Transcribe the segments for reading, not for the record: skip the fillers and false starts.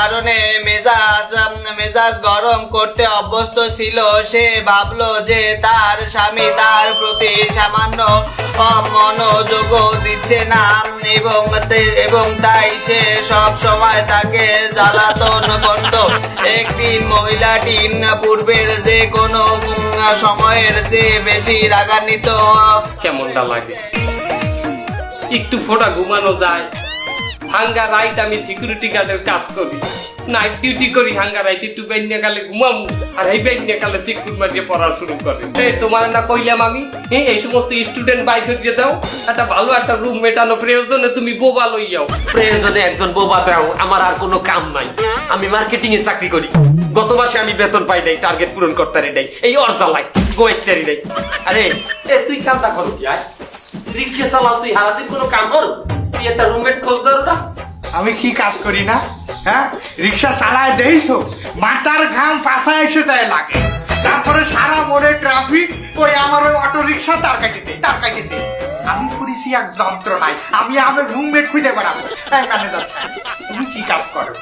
কারণে মেজাজ গরম করতে অভ্যস্ত ছিল। সে ভাবলো যে তার স্বামী তার প্রতি সামান্য মনোযোগও দিচ্ছে না এবং তাই সে সব সময় তাকে জ্বালাতন করত। একদিন মহিলাটি পূর্বের যে কোনো সময়ের চেয়ে বেশি রাগান্বিত। কেমনটা লাগে? একটু ফোটা ঘুমানো যায়। হাঙ্গা রাইত আমি সিকিউরিটি গার্ডের কাজ করি, নাইট ডিউটি করি। হাঙ্গা রাইত একটু বেন্যা কালে ঘুমাবো, আর এই বেন্যা কালে সিকিউর মারিয়ে পড়া শুরু করে। এই তোমার না কইলাম আমি, এই সমস্ত স্টুডেন্ট বাইরে দিয়ে দাও, একটা ভালো একটা রুম মেটানো প্রয়োজনে তুমি বোবা লই যাও। প্রয়োজনে একজন বোবা দাও, আমার আর কোনো কাম নাই। আমি মার্কেটিং এ চাকরি করি, গত মাসে আমি বেতন পাই নাই, টার্গেট পূরণ করতে নাই, এই অর্জালাই গোয়েত্তারি নাই। আরে তুই কামটা করো কি? আর রিক্সা চালাও, তুই হারাতে কোনো কাম করো? তুই একটা রুমমেট খোঁজ ধরো না। আমি কি কাজ করি না? হ্যাঁ, রিক্সা চালায় দেইছো, মাথার ঘাম পাশায় এসে যায় লাগে। তারপরে সারা মোড়ে ট্রাফিক, ওই আমার ওই অটো রিক্সা তার কাটিতে আমি করেছি এক যন্ত্রণায়। আমি আমার রুমমেট খুঁজে বেড়াবো। ম্যানেজার, তুমি কি কাজ করো?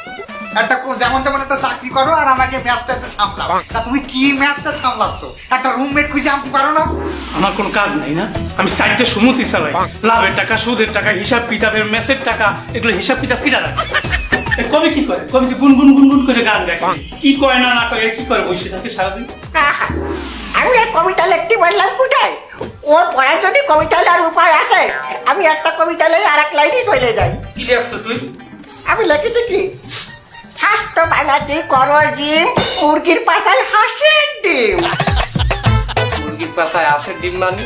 একটা যেমন তেমন একটা চাকরি করো আর আমাকে ম্যাচটা একটু সামলাও। তা তুমি কি ম্যাচটা সামলাচ্ছ? একটা রুমমেট খুঁজে আনতে পারো না? আমার কোনো কাজ নাই না? আমি সাইডটা সুমতি চালাই, লাভের টাকা, সুদের টাকা, হিসাব কিতাবের, মেসের টাকা, এগুলো হিসাব কিতাব কিটা রাখে। কবি কি করে? কবি তো গুনগুন করে গান গায়, কি কয় না না কয়, কি করে বসে থাকে সারাদিন? আমি আর কবিতা লিখতে পারলাম কোথায়? ওর পড়ার জন্য কবিতা লেখার উপায় আছে। আমি একটা কবিতা লেগে আর এক লাইনে চলে যাই। কি লিখছো তুই? আমি লিখেছি কি, স্বাস্থ্য বানাতে করো জিম, মুরগির পাছায় হাঁসের ডিম। মুরগির পাতায় আসে ডিম মানে?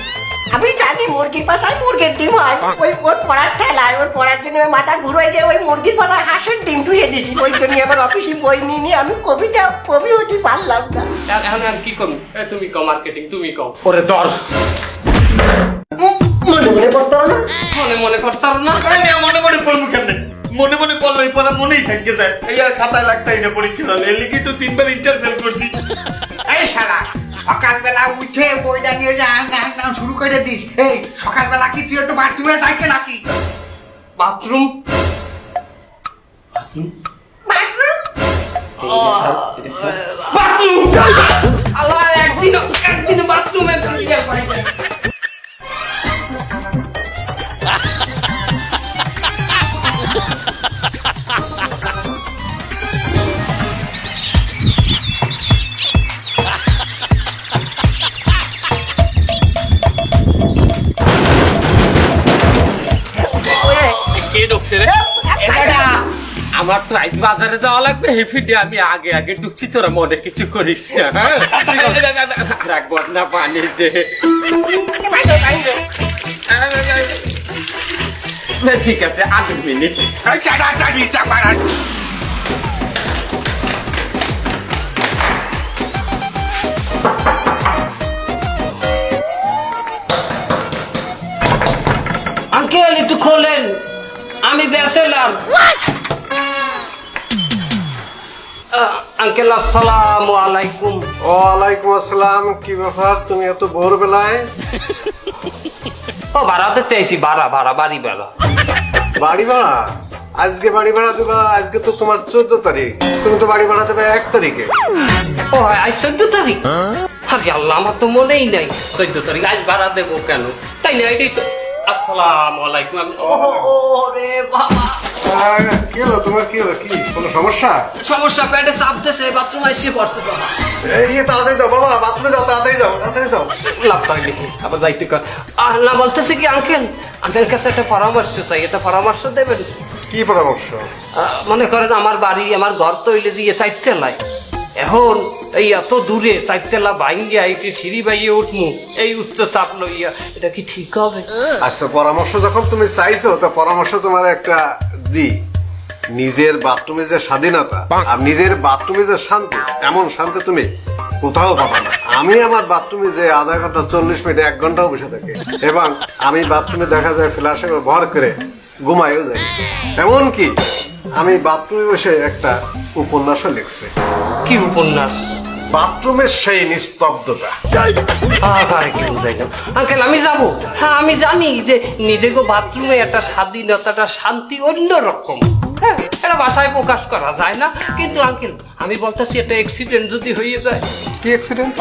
আমি জানি মুরগির পাছায় মুরগির ডিম হয়। ওই ওর পড়ার ঠেলায়, ওর পড়ার জন্য ওই মাথা ঘুরে যে ওই মুরগির পাছায় হাঁসের ডিম ধুয়ে দিছি। ওই জন্য আবার অফিসে বই নিয়ে আমি কবি হতে পারলাম না। এখন আমি কি করবো? তুমি কও মার্কেটিং, তুমি কও। ওরে ধর। মনে পড়তো না? মনে করতাম না। মনে মনে পড়বো কেন? মনে মনে পড়লো, এই পড়া মনেই থেকে যায়। এই আর খাতায় লাগতাই না পরীক্ষা হলে। এর লিখে তো 3 বার ইন্টারফেল করছি। এই শালা, সকালবেলা উঠে বইটা নিয়ে যে আং শুরু করে দিস। এই সকালবেলা কি তুই একটু বাথরুমে যাইকে নাকি? বাথরুম? আল্লাহ, একদিন বাথরুমে কে ঢুকছে রে? আমার তো আজ বাজারে যাওয়া লাগবে, হেফিটে আমি আগে আগে ঢুকছি, তোরা মনে কিছু করিস না। রাখবো না, পানি দে। ঠিক আছে, 8 মিনিট। আঙ্কেল একটু খোলেন, আমি ব্যাচেলার। আঙ্কেল আসসালামু আলাইকুম। ওয়ালাইকুম আসসালাম। কি ব্যাপার, তুমি এত ভোরবেলায়? ও ভাড়া দিতে আইছি, বাড়ি ভাড়া। বাড়ি ভাড়া? আজকে বাড়ি ভাড়া দেবা? আজকে তো তোমার 14 তারিখ, তুমি তো বাড়ি ভাড়া দেবে 1 তারিখে। ও আজ 14 তারিখ? আরে আল্লাহ, আমার তো মনেই নাই 14 তারিখ। আজ ভাড়া দেবো কেন? তাই না, এটাই তো। আসসালামু আলাইকুম। আমি ওরে বাবা, কি হলো তোমার? কি হলো? কি কোনো সমস্যা? সমস্যা, পেটে চাপ দিয়েছে, বাথরুম এসে পড়ছে বাবা। এই তাড়াতাড়ি যাও বাবা, বাথরুমে যাও, তাড়াতাড়ি যাও। লাভ পাইলে আবার দায়িত্ব কর। না, বলতেছে কি আঙ্কেল, আপনার কাছে একটা পরামর্শ চাই, একটা পরামর্শ দেবেন? কি পরামর্শ? মনে করেন আমার বাড়ি, আমার ঘর তো হইলে দিয়ে 4 তলায়। এখন এই এত দূরে 4 তলা ভাঙ্গিয়া এইটি সিঁড়ি বাইয়ে উঠমু, এই উচ্চ চাপ লইয়া, এটা কি ঠিক হবে? আচ্ছা, পরামর্শ যখন তুমি চাইছো, তো পরামর্শ তোমার একটা দি। নিজের বাথরুমে যে স্বাধীনতা আর নিজের বাথরুমে যে শান্তি, এমন শান্তি তুমি কোথাও পাবা না। আমি আমার বাথরুমে যে আধা ঘন্টা 40 মিনিট 1 ঘন্টাও বসে থাকি, এবং আমি বাথরুমে দেখা যায় ফ্ল্যাশে ভর করে ঘুমাইও যাই। এমনকি আমি বাথরুমে বসে একটা উপন্যাসও লিখছি। কি উপন্যাস? বাথরুমের সেই নিস্তব্ধতা। কি বুঝাইলাম আঙ্কেল, আমি যাবো। হ্যাঁ, আমি জানি যে নিজেকে বাথরুমে একটা স্বাধীনতা, একটা শান্তি অন্যরকম। হ্যাঁ এটা ভাষায় প্রকাশ করা যায় না। কিন্তু আঙ্কেল আমি বলতেছি একটা অ্যাক্সিডেন্ট যদি হয়ে যায়, কি অ্যাক্সিডেন্ট?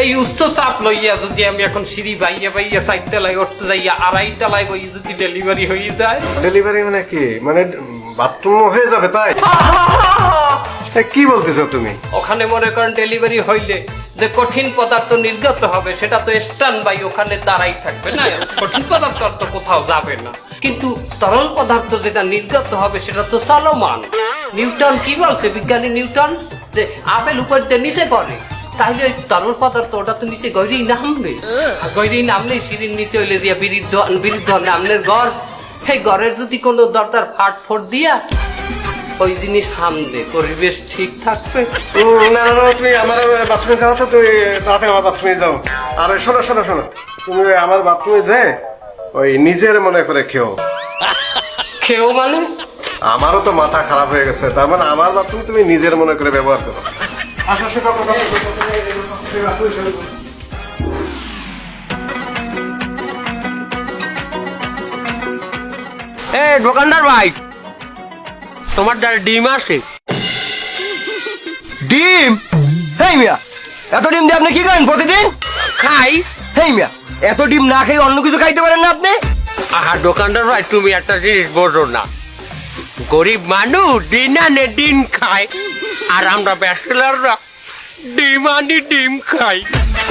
এই উচ্চ চাপ লইয়া যদি আমি এখন সিঁড়ি বাইয়া বাইয়া 4 তলায় উঠতে যাইয়া 2.5 তলায় বই যদি ডেলিভারি হয়ে যায়, ডেলিভারি মানে কি? মানে বাথরুম হয়ে যাবে তাই? এ, কি বলতেছো তুমি? ওখানে মনে করেন ডেলিভারি হইলে যে কঠিন পদার্থ নির্গত হবে সেটা তো স্ট্যান্ড বাই ওখানে দাঁড়াই থাকবে না, কঠিন পদার্থ আর তো কোথাও যাবে না। কিন্তু তরল পদার্থ যেটা নির্গত হবে সেটা তো চলমান। নিউটন কি বলছে, বিজ্ঞানী নিউটন, যে আপেল উপর দিয়ে নিচে পড়ে, তাহলে ওই তরল পদার্থ ওটা তো নিচে গড়েই নামবে, গড়েই নামলেই সিঁড়ির নিচে হইলে যে বিরুদ্ধ নামনের গড়, সেই গড়ের যদি কোনো দরকার ফাট দিয়া ওই জিনিস সামনে পরিবেশ ঠিক থাকবে। না না না, তুমি আমার বাথরুমে যাও তো, তুমি তাড়াতাড়ি আমার বাথরুমে যাও। আর শোনো শোনো শোনো, তুমি আমার বাথরুমে যে ওই নিজের মনে করে খেও। খেয়েও মানে আমারও তো মাথা খারাপ হয়ে গেছে, তার মানে আমার বাথরুম তুমি নিজের মনে করে ব্যবহার করো। আসো আসো, ঢোকো, ঢোকো, ঢোকো, তুমি বাথরুমে চলে যাও। এ দোকানদার ভাই, তোমার দ্বারা ডিম আছে? ডিম? হেই মিয়া, এত ডিম দিয়ে আপনি কি করেন প্রতিদিন? খাই। হেই মিয়া, এত ডিম না খেয়ে অন্য কিছু খাইতে পারেন না আপনি? আহা দোকানদার ভাই, তুমি একটা জিনিস বোঝো না, গরিব মানুষ দিন আনে দিন খায়, আর আমরা ব্যাচেলাররা ডিম আনি ডিম খাই।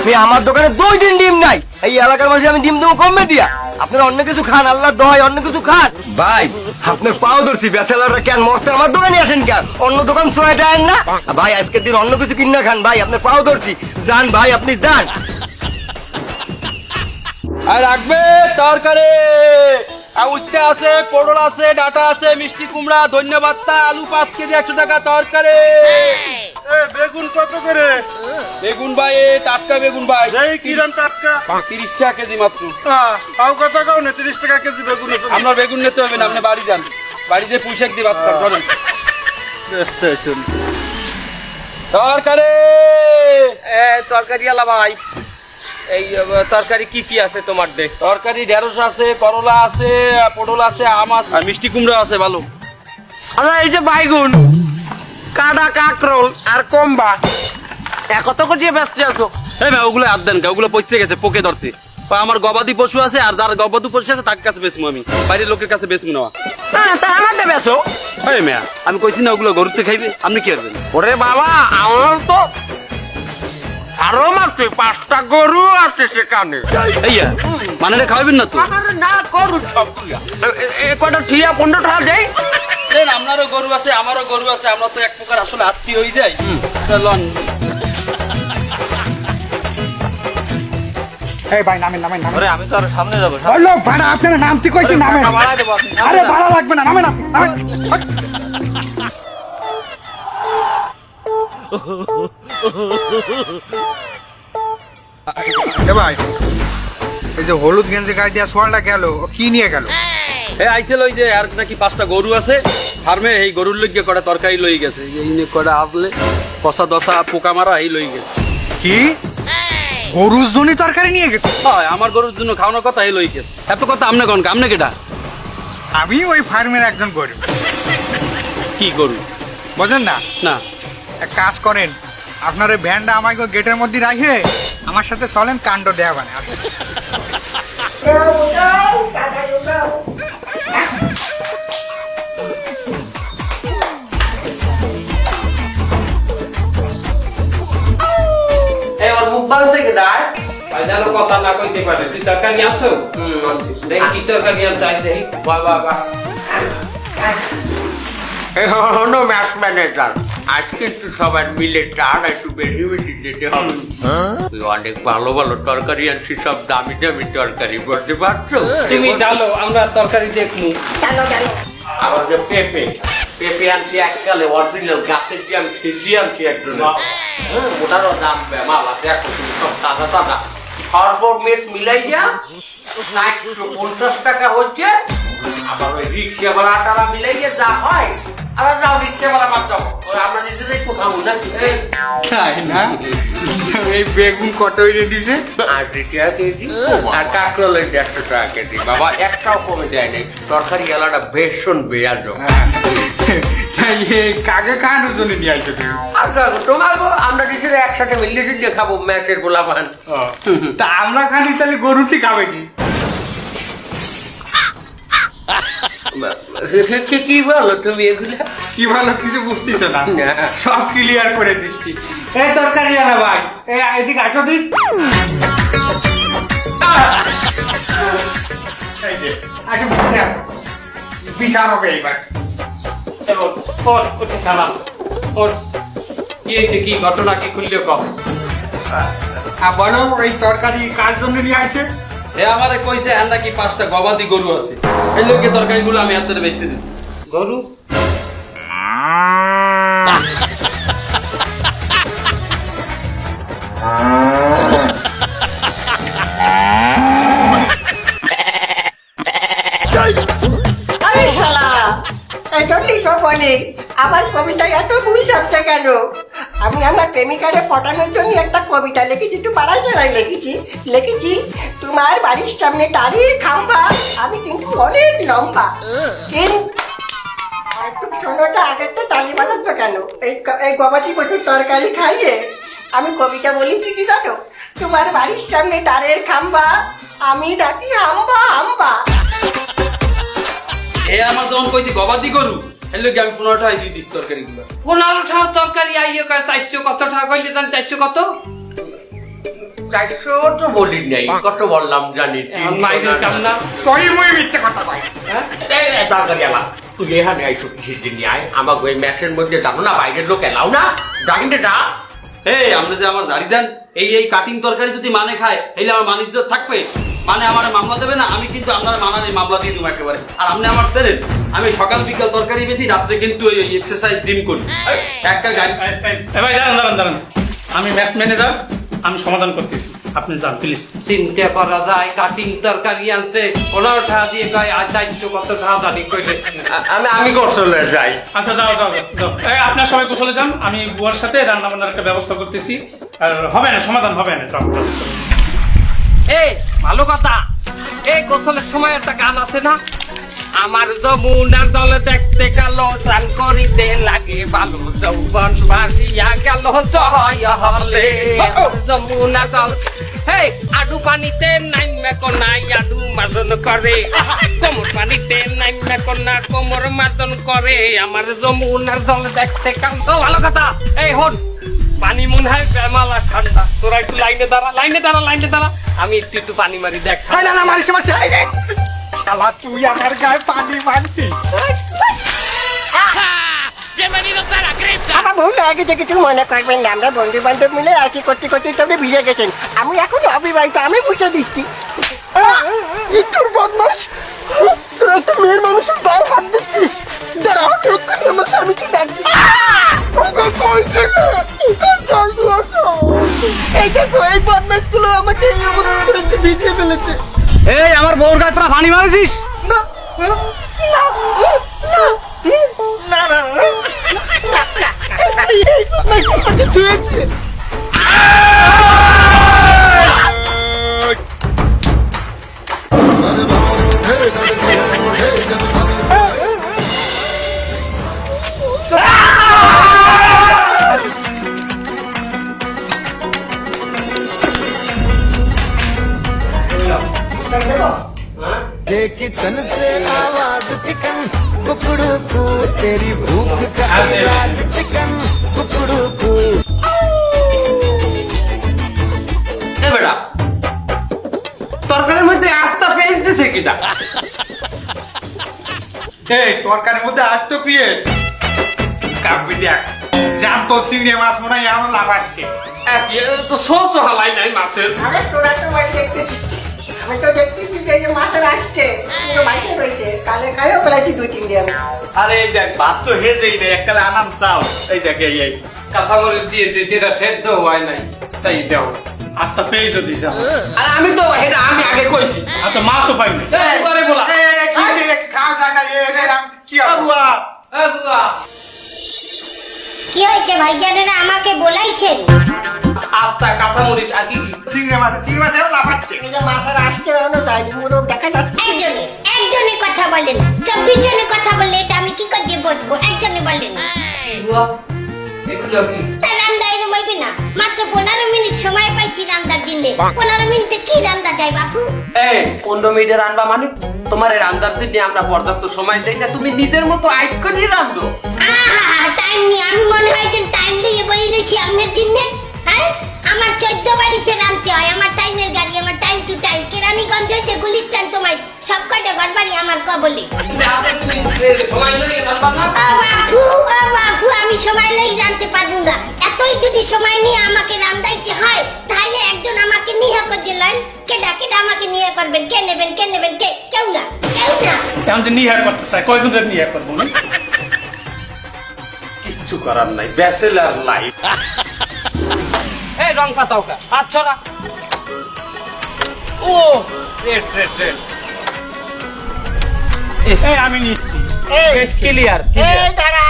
মিয়া, আমার দোকানে 2 দিন ডিম নাই, এই এলাকার মানুষ আমি ডিম দেবো কমবে দিয়া? আপনারা অন্য কিছু খান, আল্লাহর দোহাই অন্য কিছু খান। ভাই আপনার পাও ধরছি, ব্যাচেলাররা কেন মরতে আমার দোকানে আসেন কেন? অন্য দোকান ছয় দেন না ভাই, আজকের দিন অন্য কিছু কিনা খান ভাই, আপনার পাও ধরছি, যান ভাই আপনি যান। আর রাখবে তরকারি, উস্তে আছে, পটল আছে, ডাটা আছে, মিষ্টি কুমড়া, ধন্যবাদ, আলু 5 কেজি 100 টাকা তরকারি। বেগুন কত করে? বেগুন ভাই টাটকা বেগুন ভাই, এই কিরম টাটকা? 30 টাকা কেজি মাত্র। তাও কত কাও না, 30 টাকা কেজি বেগুন। আপনার বেগুন নিতে হবে না, আপনি বাড়ি যান, বাড়িতে পুঁইশাক দিয়ে ভাত খান, চলেন। তরকারি তরকারি আলা ভাই, এই তরকারি কি কি আছে তোমার দেখ? তরকারি ঢেঁড়স আছে, করলা আছে, পটল আছে, আম আছে, আর মিষ্টি কুমড়া আছে ভালো। আচ্ছা এই যে বাইগুন, কাটা কাকরোল আর কম্বা, কত করে ব্যস্ত আছো? এই ভাই ওগুলো হাত দেন, ওগুলো পচে গেছে, পোকে ধরছে। আমার গবাদি পশু আছে, আর যার গবাদি পশু আছে তার কাছে বেচবো আমি, বাইরের লোকের কাছে বেচবো না। তা আমারটা বেচো। এই মেয়া, আমি কইছি না ওগুলো গরুতে খাইবে, আপনি কি করবেন? ওরে বাবা, আমার তো আরো মাত্র 5টা গরু আছে সেখানে। এইয়া মানে খাওয়াবেন না তো? না গরু সবগুলা কটা ঠিয়া 15 টাকা দেয়। দেন, আপনারও গরু আছে, আমারও গরু আছে, আমরা তো এক প্রকার আসলে আত্মীয় হয়ে যাই। লন এই ভাই নামেন নামেন নামেন। আরে আমি তো আর সামনে যাবো। বললো ভাড়া আপনারা নামতে কইছি, নামেন। বাড়াই দেবো আপনি। আরে ভাড়া লাগবে না, নামেন আপনি, নামেন। ভাই এই যে হলুদ গেঞ্জি গায়ে দিয়া সোয়ালটা গেল, ও কি নিয়ে গেল? এই আইছিল ওই যে আর নাকি 5টা গরু আছে ফার্মে, এই গরুর লইগে কটা তরকারি লই গেছে, এই নিয়ে কটা আসলে পচা দশা পোকা মারা এই লই গেছে। কি গরুর জন্য তরকারি নিয়ে গেছে? হয় আমার গরুর জন্য খাওয়ানোর কথা এই লই গেছে। এত কথা আমনে কোন আমনে কেটা? আমি ওই ফার্মের একজন গরু। কি গরু? বুঝলেন না? না এক কাজ করেন, আপনার ওই ভ্যানটা আমাকে গেটের মধ্যে রাখে আমার সাথে চলেন, কাণ্ড দেয়া মানে। এবার মুখ বাংছে কেডা? ভাই যেন কথা না কইতে পারে। তুই তরকারি আনছো? আনছি। দেখ কি তরকারি আনছো, আই দেখি। বাহ বাহ বাহ। হলো ম্যাচ ম্যানেজার, আজ কিন্তু সবার মিলে চার একটু বেশি বেশি দিতে হবে। তুই অনেক ভালো ভালো তরকারি আনছি, সব দামি দামি তরকারি, বুঝতে পারছো? তুমি ডালো, আমরা তরকারি দেখমু। আমার যে পেঁপে পেঁপে আনছি এককালে অরিজিনাল গাছের দিয়ে আমি ছিঁড়িয়ে আনছি একজন। ওটারও দাম মালা দেখো তুমি, সব তাজা তাজা। সর্বমেট মিলাইয়া 50 টাকা হচ্ছে। আবার ওই রিক্সা ভাড়াটা মিলাইয়া যা হয়, আবার যাও রিক্সা ভাড়া মার যাবো, আমরা নিজেদের একটু খাবো নাকি? তাই না? এই বেগুন কত হইলে দিছে? 80 টাকা কেজি, আর কাঁকরোলের 150 টাকা কেজি। বাবা একটাও কমে যায় নাই, তরকারি এলাটা ভীষণ বেয়াজ। তাই কাকে খাওয়ানোর জন্য নিয়ে আসছো তুমি? তোমার গো আমরা কিছু একসাথে মিলিয়ে টিলিয়ে খাবো ম্যাচের গোলাপান। তা আমরা খালি তাহলে গরুটি খাবে কি? কি বলো তুমি এগুলা? কি ভালো কিছু বুঝতেছ না, না। সব ক্লিয়ার করে দিচ্ছি। এই তরকারি আলা ভাই, এই এদিকে আসো দিন। এই যে, আসো বসে আসো। বিশাল হবে এইবার। কি হয়েছে, কি ঘটনা, কি খুললে কম? বলো এই তরকারি কার জন্য নিয়ে আসছে? এ আমারে কইছে আর নাকি 5টা গবাদি গরু আছে, এই লোকে তরকারিগুলো আমি হাতে বেঁচে দিছি। গরু? আরে শালা, এই জন্যই তো বলি আমার কবিতায় এত ভুল যাচ্ছে কেন। আমি আমার প্রেমিকারে পটানোর জন্য একটা কবিতা লিখেছি, একটু পাড়ায় চড়াই লিখেছি তোমার বাড়ির সামনে দাঁড়িয়ে খাম্বা, আমি কিন্তু অনেক লম্বা। কিন্তু একটু শোনোটা, আগেরটা তালি বাজাচ্ছ কেন? এই গবাদি পশুর তরকারি খাইয়ে আমি কবিতা বলেছি কি জানো? তোমার বাড়ির সামনে দাঁড়ের খাম্বা, আমি ডাকি আম্বা আম্বা। এ আমার যখন কইছে গবাদি গরু, এই লোকে আমি 15 টাকায় দিয়ে দিছি তরকারিগুলো। 15 টাকার তরকারি আইয়ে কয় 400 কত টাকা কইলে, তাহলে 400 কত? 400 তো বলি নাই, কত বললাম জানি? মাইনের কাম না। সহি মই মিথ্যে কথা কয়। তরকারি আলা তুই এখানে আইসো কিসের জন্য? আয় আমাকে ওই ম্যাচের মধ্যে জানো না বাইরের লোক এলাও না, ডাকিনটা ডাক। এই আপনি যে আমার দাড়ি দেন, এই কাটিং তরকারি যদি মানে খায়, এইলে আমার মানিজ্য থাকবে? মানে আমার মামলা দেবে না? আমি কিন্তু আপনার মানার এই মামলা দিয়ে দেবো একেবারে। আর আপনি আমার ছেলেন, আমি সকাল বিকাল তরকারি বেশি, রাত্রে কিন্তু এক্সারসাইজ জিম করি। একটা গাড়ি ভাই দাঁড়ান, আমি ম্যাচ ম্যানেজার, আমি সমাধান করতেছি, আপনি যান প্লিজ। চিন্তা করা যায়, কাটিং তরকারি আনছে 15 টাকা দিয়ে কয় 400 কত টাকা জানি কইলে। আমি গোসলে যাই। আচ্ছা যাও। এই আপনার সবাই গোসলে যান, আমি বুয়ার সাথে রান্না বান্নার একটা ব্যবস্থা করতেছি। আর হবে না, সমাধান হবে না, যাও। এই ভালো কথা, এই গোসলের সময় একটা গান আছে না? আমার যমুনার দলে দেখতে কালো, চান করিতে লাগে ভালো, যৌবন ভাসিয়া গেল জয় হলে। যমুনা দল হেই আডু পানিতে নাইমে কোনাই আডু মাজন করে, কোমর পানিতে নাইমে কোনা কোমর মাজন করে, আমার যমুনার দলে দেখতে কালো। ভালো কথা। এই হন, পানি মনে হয় বেমালা ঠান্ডা, তোরা একটু লাইনে দাঁড়া, আমি একটু পানি মারি দেখ। না মারিস শালা, তুই আমার গায়ে পানি মারছিস। আমার ভুল হয়ে গেছে, কিছু মনে করবেন না। আমরা বন্ধু বান্ধব মিলে আর কি করতে তবে ভিজে গেছেন। আমি এখন অবিবাহিত, আমি বুঝে দিচ্ছি। তোর বদমাস, তোর একটা মেয়ের মানুষের গায়ে হাত দিচ্ছিস। দাঁড়া, আমার স্বামীকে ডাক। জলদি আসো। এই দেখো, এই বদমাস গুলো আমাকে এই অবস্থা করেছে, ভিজিয়ে ফেলেছে। এই আমার বউর গায়ে তোরা পানি মারিস? না ছুঁয়েছে। किचन से आवाज चिकन कुकड़ू कू, तेरी भूख का इलाज चिकन कुकड़ू कू। এ বেটা, তরকারির মধ্যে আস্তা পেঁয়াজ দিছে কিনা? এই তরকারির মধ্যে আসত পিএস কাপবি দেখ, জ্যান্ত চিংড়ি মাছ মনে হয় এমন লাভ আসছে। তো সস হালাই নাই মাছের। আরে তোরা তো ভাই দেখতেছি, আমি তো দেখতেছি যে মাছের আসছে, পুরো বাইচে রয়েছে। কালে খাইও ফেলাইছি 2-3 আমি। আরে এই দেখ, ভাত তো হেজেই নেই, এককালে আনাম চাও। এই দেখ, এই কাঁচামরিচ দিয়ে যেটা সেদ্ধ হয় নাই, চাই দেও। আস্তা পেয়ে যদি যাও, আর আমি তো এটা আমি আগে কইছি। আর তো মাছও পাইনি। এই করে বলা। খাওয়া যায় না, কি হবে? কি হয়েছে ভাইজানেরা, আমাকে বলাইছেন? আস্তা কাঁচামরিচ আর কি? চিংড়ি মাছ এমন লাভ আসছে। এই যে মাছের আসছে, ওরা যায়নি, মুরগ দেখা যাচ্ছে। একজনে কথা কথা বলেন, 24 জনে কথা বললে এটা আমি কি করে বুঝবো? একজনে বলেন বুয়া এগুলো কি তা রান্না এরকম হইবে না। মাত্র 15 মিনিট সময় পাইছি রান্নার জন্য। 15 মিনিটে কি রান্না যায় বাপু? এই 15 মিনিটে রান্না মানে তোমার এই রান্নার জন্য আমরা পর্যাপ্ত সময় দেই না, তুমি নিজের মতো আইট করে রান্ধো। আহা টাইম নি, আমি মনে হয় যে টাইম দিয়ে বই দিয়েছি আপনার জন্য। হ্যাঁ আমার 14 বাড়িতে রাঁধতে হয়, আমার টাইমের গাড়ি, আমার টাইম টু টাইম। কেরানীগঞ্জ হইতে গুলিস্তান তোমায় সব কয়টা ঘর বাড়ি আমার কবলে। তাহলে তুমি সময় লাগে রান্না না বাপু আমি সময় লই জানতে পারবো না। এতই যদি সময় নিয়ে আমাকে রান্দাইতে হয় তাহলে একজন আমাকে নিয়ে করছিলেন। কেডা আমাকে নিয়ে করবেন? কে নেবেন কেউ না। এখন যে নিহার করতে চাই, কয়জন নিহার করবো না? কিছু করার নাই, ব্যাচেলার লাইফ। এই রং পাতাও কা হাত ছড়া। ও রেড এই আমি নিচ্ছি। ক্লিয়ার এই দাঁড়া,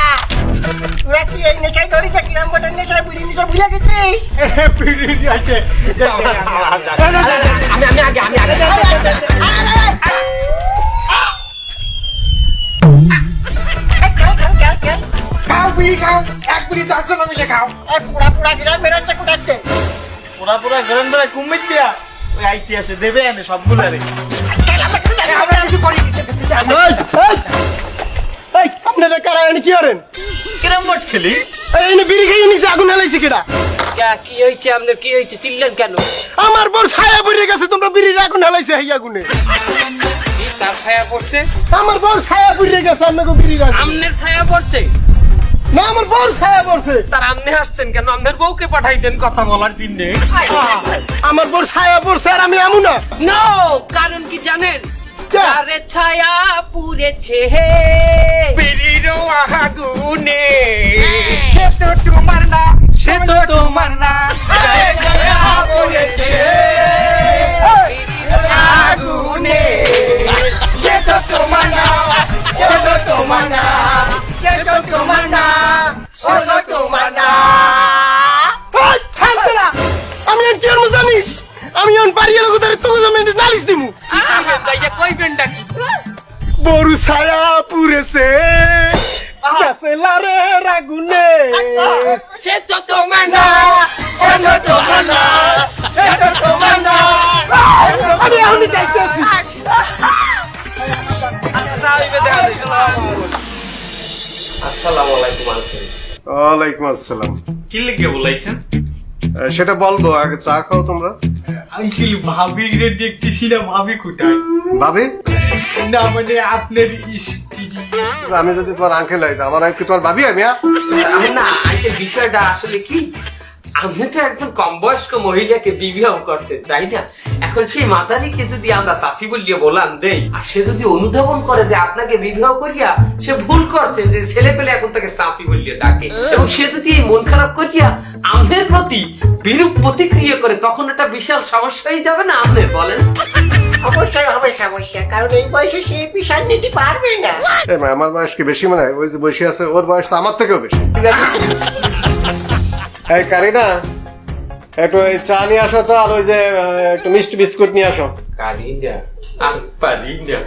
তোরা কি এই নেশায় ধরেছে? কিরাম বটার নেশায় বিড়ি নেশা ভুলে গেছিস? আমি আগে খাও বিড়ি খাও, এক বিড়ি 10 জন মিলে খাও। পুরা গ্রাম বেড়াচ্ছে কোথাচ্ছে? পুরা গরম বেলা কুমির দিয়া ওই আইতে আছে দেবে এনে সবগুলারে। আমরা কিছু করি আপনারা কারা কি করেন? কিরম মট খেলি? এই বিড়ি খেয়ে নিচে আগুন হেলাইছে কেডা? কি হয়েছে আপনার? কি হয়েছে? চিল্লেন কেন? আমার বর ছায়া পড়ে গেছে, তোমরা বিড়ির আগুন হেলাইছে এই আগুনে। কি কার ছায়া পড়ছে? আমার বর ছায়া পড়ে গেছে, আপনাকে বিড়ির আগুন। আমনের ছায়া পড়ছে না, আমার বর ছায়া পড়ছে। তার আমনে হাসছেন কেন? আপনার বউকে পাঠাই দেন কথা বলার জন্য। আমার বর ছায়া পড়ছে আর আমি আমু না। নো, কারণ কি জানেন? কে? আরে ছায়া পুড়েছে বিড়ির আগুনে, সে তো তোমার না, সে তো তোমার না। আগুনে সে তো তোমার না, সে তো তোমার না, সে তো তোমার না, সে তো তোমার না। ওই, থামবে না। আমি আর কি করবো জানিস? আমি এখন বাড়ি এলো কোথায় তোকে জমি নালিশ দিমু। যাইয়া কইবেন ডাকি। বড় ছায়া পুড়েছে ব্যাচেলারের আগুনে। সে তো তোমার না, সে তো তোমার না, সে তো তোমার না। আমি এখনই যাইতেছি। আসসালামু আলাইকুম আঙ্কেল। ওয়ালাইকুম আসসালাম। কি লিখে বলাইছেন? সেটা বলবো, আগে চা খাও তোমরা। আঙ্কেল ভাবি রে দেখতেছি না, ভাবি কোথায়? ভাবি, না মানে আপনার স্ত্রী। আমি যদি তোমার আঙ্কেল হই, আমার কি তোমার ভাবি আমি? না আঙ্কেল, বিষয়টা আসলে কি, আপনি তো একজন কম বয়স্ক মহিলাকে বিবাহ করছেন তাই না? এখন সেই মাতারিকে যদি আমরা চাষি বলিয়ে বলান দেই, আর সে যদি অনুধাবন করে যে আপনাকে বিবাহ করিয়া সে ভুল করছে, যে ছেলে পেলে এখন তাকে চাষি বলিয়ে ডাকে, এবং সে যদি এই মন খারাপ করিয়া আমাদের প্রতি বিরূপ প্রতিক্রিয়া করে, তখন এটা বিশাল সমস্যা হয়ে যাবে না? আপনি বলেন। অবশ্যই হবে সমস্যা, কারণ এই বয়সে সে বিশাল নিতে পারবে না। আমার বয়স কি বেশি মনে হয়? ওই যে বসে আছে ওর বয়স তো আমার থেকেও বেশি। এই কারিনা, একটু ওই চা নিয়ে আসো তো, আর ওই যে একটু মিষ্টি বিস্কুট নিয়ে আসো। কারিনা, আর পারি না।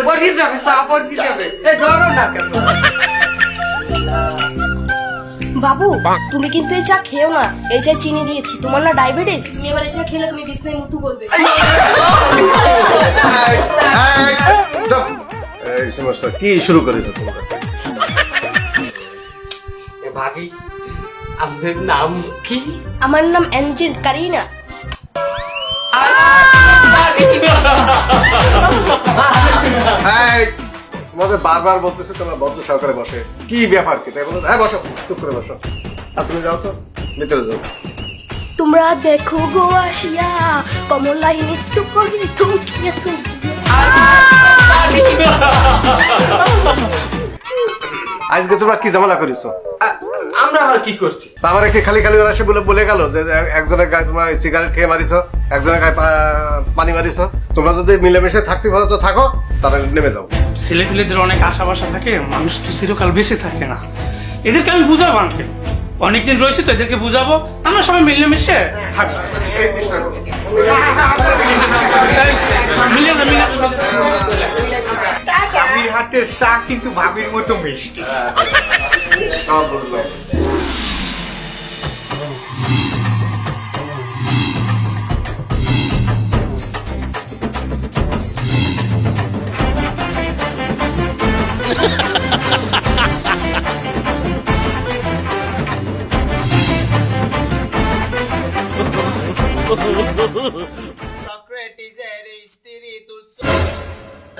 পড়ে যাবে, চা পড়ে যাবে। এ ধরো না কেন? বাবু তুমি কিন্তু এই চা খেও না, এই চা চিনি দিয়েছি, তোমার না ডায়াবেটিস, তুমি এবার এই চা খেলে তুমি বিছনায় মুতু করবে। এই সমস্যা কি শুরু করেছো তোমরা? ভাবি, আপনার নাম কি? আমার নাম এনজেন্ট কারিনা। তোমাদের বারবার বলতেছে তোমরা ভদ্র সহকারে বসে। কি ব্যাপার কি? তাই বলো, হ্যাঁ বসো, চুপ করে বসো। আর তুমি যাও তো, ভিতরে যাও। তোমরা দেখো গো আসিয়া কমলাই নৃত্য করে থমকিয়া থমকিয়া। আজকে তোমরা কি ঝামেলা করেছো? আমরা আবার কি করছি? আমার কি খালি খালি ওরা এসে বলে গেল যে একজনের গায়ে তোমরা সিগারেট খেয়ে মারিছো, একজনের গায়ে পানি মারিছো? তোমরা যদি মিলেমিশে থাকতে ভালো তো থাকো, তারা নেমে যাও। ছেলেপিলেদের অনেক আশা বাসা থাকে, মানুষ তো চিরকাল বেঁচে থাকে না। এদেরকে আমি বুঝাবো আঙ্কেল, অনেকদিন রয়েছে তো, এদেরকে বুঝাবো, আমরা সবাই মিলেমিশে থাকবো। সেই চেষ্টা করো। ভাবির হাতের চা কিন্তু ভাবির মতো মিষ্টি। সব বুঝলাম।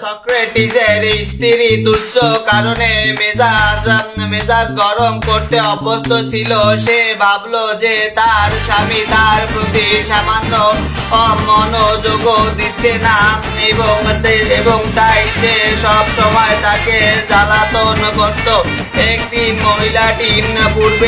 সক্রেটিসের স্ত্রী তুচ্ছ কারণে মেজাজ গরম করতে অভ্যস্ত ছিল। সে ভাবলো যে তার স্বামী তার প্রতি সামান্য মনোযোগ দিচ্ছে না, এবং তাই সে সব সময় তাকে জ্বালাতন করত। একদিন মহিলাটি পূর্বে